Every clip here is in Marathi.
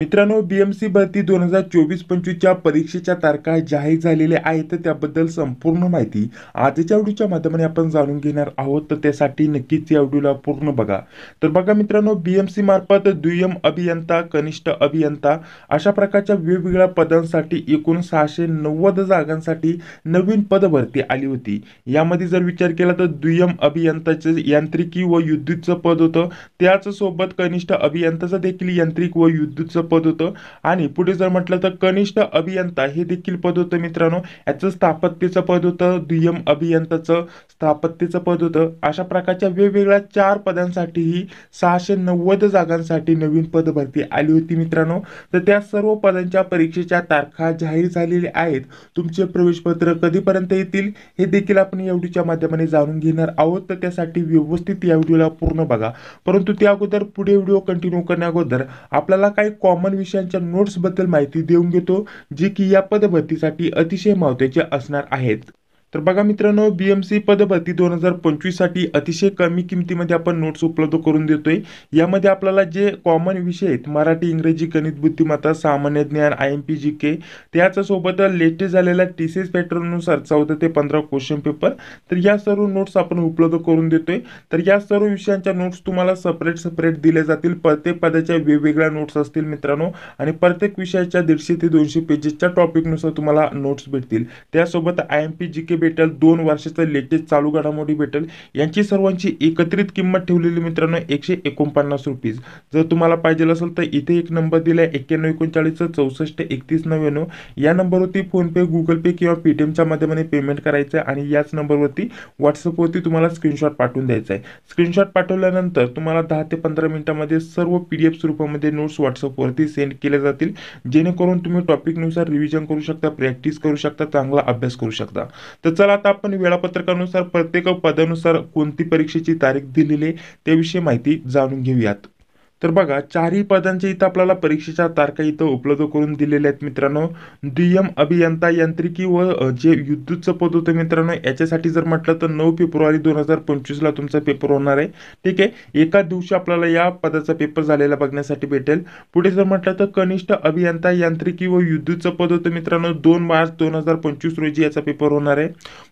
मित्रांनो, बीएमसी भरती 2024-25च्या परीक्षेच्या तारखा जाहीर झालेल्या आहेत. तर त्याबद्दल संपूर्ण माहिती आजच्या व्हिडिओच्या माध्यमाने आपण जाणून घेणार आहोत. तर त्यासाठी नक्कीच या व्हिडिओला पूर्ण बघा. तर बघा मित्रांनो, बीएमसी मार्फत दुय्यम अभियंता, कनिष्ठ अभियंता अशा प्रकारच्या वेगवेगळ्या पदांसाठी एकूण 690 जागांसाठी नवीन पदभरती आली होती. यामध्ये जर विचार केला तर दुय्यम अभियंताचे यांत्रिकी व विद्युतचं पद होतं. त्याच सोबत कनिष्ठ अभियंताचं देखील यांत्रिक व विद्युतचं पद होतं. आणि पुढे जर म्हटलं तर कनिष्ठ अभियंता हे देखील पद होतं मित्रांनो. याचं स्थापत्यचं पद होतं, दुय्यम अभियंताचं स्थापत्यचं पद होतं. अशा प्रकारच्या वेगवेगळ्या 4 पदांसाठीही 690 जागांसाठी नवीन पद भरती आली होती मित्रांनो. तर त्या सर्व पदांच्या परीक्षेच्या तारखा जाहीर झालेल्या आहेत. तुमचे प्रवेशपत्र कधीपर्यंत येतील हे देखील आपण या व्हिडिओच्या माध्यमाने जाणून घेणार आहोत. तर त्यासाठी व्यवस्थित या व्हिडिओला पूर्ण बघा. परंतु त्या अगोदर पुढे व्हिडिओ कंटिन्यू करण्या अगोदर आपल्याला काही कॉमन विषयांच्या नोट्स बद्दल माहिती देऊन घेतो, जी की या पदभरतीसाठी अतिशय महत्त्वाचे असणार आहेत. तर बघा मित्रांनो, बीएमसी पदभरती 2025 साठी अतिशय कमी किमतीमध्ये आपण नोट्स उपलब्ध करून देतोय. यामध्ये आपल्याला जे कॉमन विषय आहेत, मराठी, इंग्रजी, गणित, बुद्धिमत्ता, सामान्य ज्ञान, IMP GK, त्याच सोबत लेटेस्ट झालेल्या TCS पॅटर्ननुसार 14 ते 15 क्वेश्चन पेपर, तर या सर्व नोट्स आपण उपलब्ध करून देतोय. तर या सर्व विषयांच्या नोट्स तुम्हाला सेपरेट दिल्या जातील. प्रत्येक पदाच्या वेगवेगळ्या नोट्स असतील मित्रांनो, आणि प्रत्येक विषयाच्या 150 ते 200 पेजेसच्या टॉपिकनुसार तुम्हाला नोट्स भेटतील. त्यासोबत IMP GK भेटेल, 2 वर्षाचं लेटेस्ट चालू घडामोडी भेटेल. यांची सर्वांची एकत्रित किंमत ठेवलेली मित्रांनो 149 रुपीज. जर तुम्हाला पाहिजे असेल तर इथे एक नंबर दिलाय 9139 64 31 99. या नंबरवरती फोनपे, गुगल पे किंवा पेटीएमच्या माध्यमाने पेमेंट करायचं आहे आणि याच नंबरवरती व्हॉट्सअपवरती तुम्हाला स्क्रीनशॉट पाठवून द्यायचा आहे. स्क्रीनशॉट पाठवल्यानंतर तुम्हाला 10 ते 15 मिनिटांमध्ये सर्व PDF स्वरूपामध्ये नोट्स व्हॉट्सअपवरती सेंड केले जातील, जेणेकरून तुम्ही टॉपिकनुसार रिव्हिजन करू शकता, प्रॅक्टिस करू शकता, चांगला अभ्यास करू शकता. तर चला आता आपण वेळापत्रकानुसार प्रत्येक पदानुसार कोणती परीक्षेची तारीख दिलेली आहे त्याविषयी माहिती जाणून घेऊयात. तर बघा, 4ही पदांच्या इथं आपल्याला परीक्षेच्या तारखा इथं उपलब्ध करून दिलेल्या आहेत मित्रांनो. दुय्यम अभियंता यांत्रिकी व जे विद्युतचं पद होतं मित्रांनो, याच्यासाठी जर म्हटलं तर 9 फेब्रुवारी 2025 ला तुमचा पेपर होणार आहे. ठीक आहे, एका दिवशी आपल्याला या पदाचा पेपर झालेला बघण्यासाठी भेटेल. पुढे जर म्हटलं तर कनिष्ठ अभियंता यांत्रिकी व विद्युतचं पद होतं मित्रांनो, 2 मार्च 2025 रोजी याचा पेपर होणार आहे.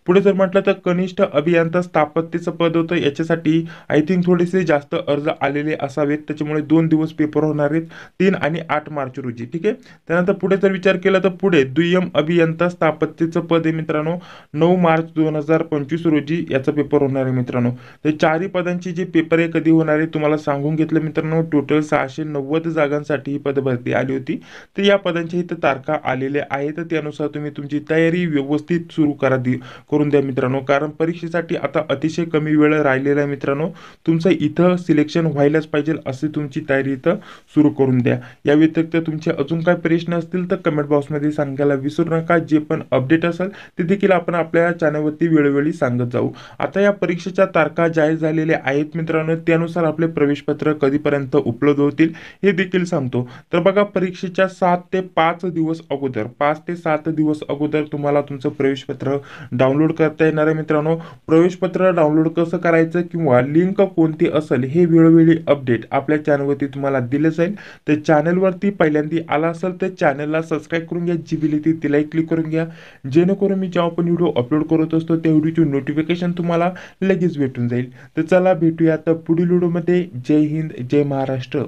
पुढे जर म्हटलं तर कनिष्ठ अभियंता स्थापत्यचं पद होतं, याच्यासाठी आय थिंक थोडेसे जास्त अर्ज आलेले असावेत, त्याच्यामुळे 2 दिवस पेपर होणार आहेत, 3 आणि 8 मार्च रोजी. ठीक आहे, त्यानंतर पुढे जर विचार केला तर पुढे दुय्यम अभियंता स्थापत्यचं पद आहे मित्रांनो, 9 मार्च 2025 रोजी याचा पेपर होणार आहे मित्रांनो. तर 4ही पदांची जे पेपर आहे कधी होणार आहे तुम्हाला सांगून घेतलं मित्रांनो. टोटल 690 जागांसाठी ही पदभरती आली होती. तर या पदांच्या इथं तारखा आलेल्या आहेत. त्यानुसार तुम्ही तुमची तयारी व्यवस्थित सुरू करून द्या मित्रांनो, कारण परीक्षेसाठी आता अतिशय कमी वेळ राहिलेला आहे मित्रांनो. तुमचं इथं सिलेक्शन व्हायलाच पाहिजे असे तुमची तयारी इथं सुरू करून द्या. या व्यतिरिक्त तुमचे अजून काय प्रश्न असतील तर कमेंट बॉक्समध्ये सांगायला विसरू नका. जे पण अपडेट असेल ते देखील आपण आपल्या चॅनलवरती वेळोवेळी सांगत जाऊ. आता या परीक्षेच्या तारखा जाहीर झालेल्या आहेत मित्रांनो, त्यानुसार आपले प्रवेशपत्र कधीपर्यंत उपलब्ध होतील हे देखील सांगतो. तर बघा, परीक्षेच्या 7 ते 5 दिवस अगोदर, 5 ते 7 दिवस अगोदर तुम्हाला तुमचं प्रवेशपत्र डाउनलोड करता येणार आहे मित्रांनो. प्रवेशपत्र डाउनलोड कसं करायचं किंवा लिंक कोणती असेल हे वेळोवेळी अपडेट आपल्या चॅनलवरती तुम्हाला दिले जाईल. तर चॅनलवरती पहिल्यांदा आला असेल तर चॅनलला सबस्क्राईब करून घ्या, जी बिल येते तिलाही क्लिक करून घ्या, जेणेकरून मी जेव्हा पण व्हिडिओ अपलोड करत असतो त्या व्हिडिओची नोटिफिकेशन तुम्हाला लगेच भेटून जाईल. तर चला भेटूया आता पुढील व्हिडिओमध्ये. जय हिंद, जय महाराष्ट्र.